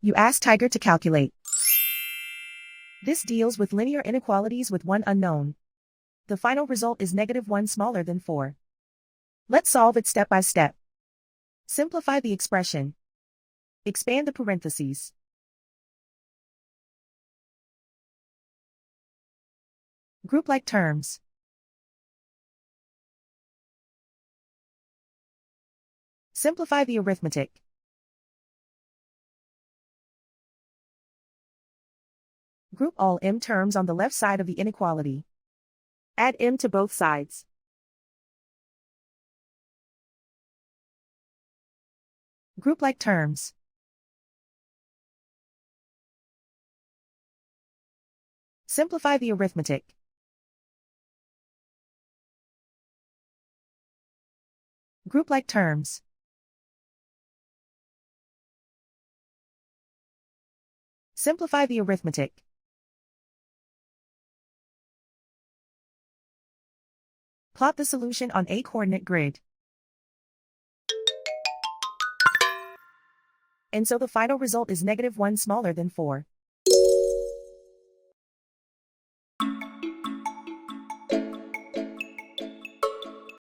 You ask Tiger to calculate. This deals with linear inequalities with one unknown. The final result is -1 smaller than 4. Let's solve it step by step. Simplify the expression. Expand the parentheses. Group like terms. Simplify the arithmetic. Group all m terms on the left side of the inequality. Add m to both sides. Group like terms. Simplify the arithmetic. Group like terms. Simplify the arithmetic. Plot the solution on a coordinate grid. And so the final result is -1 smaller than 4.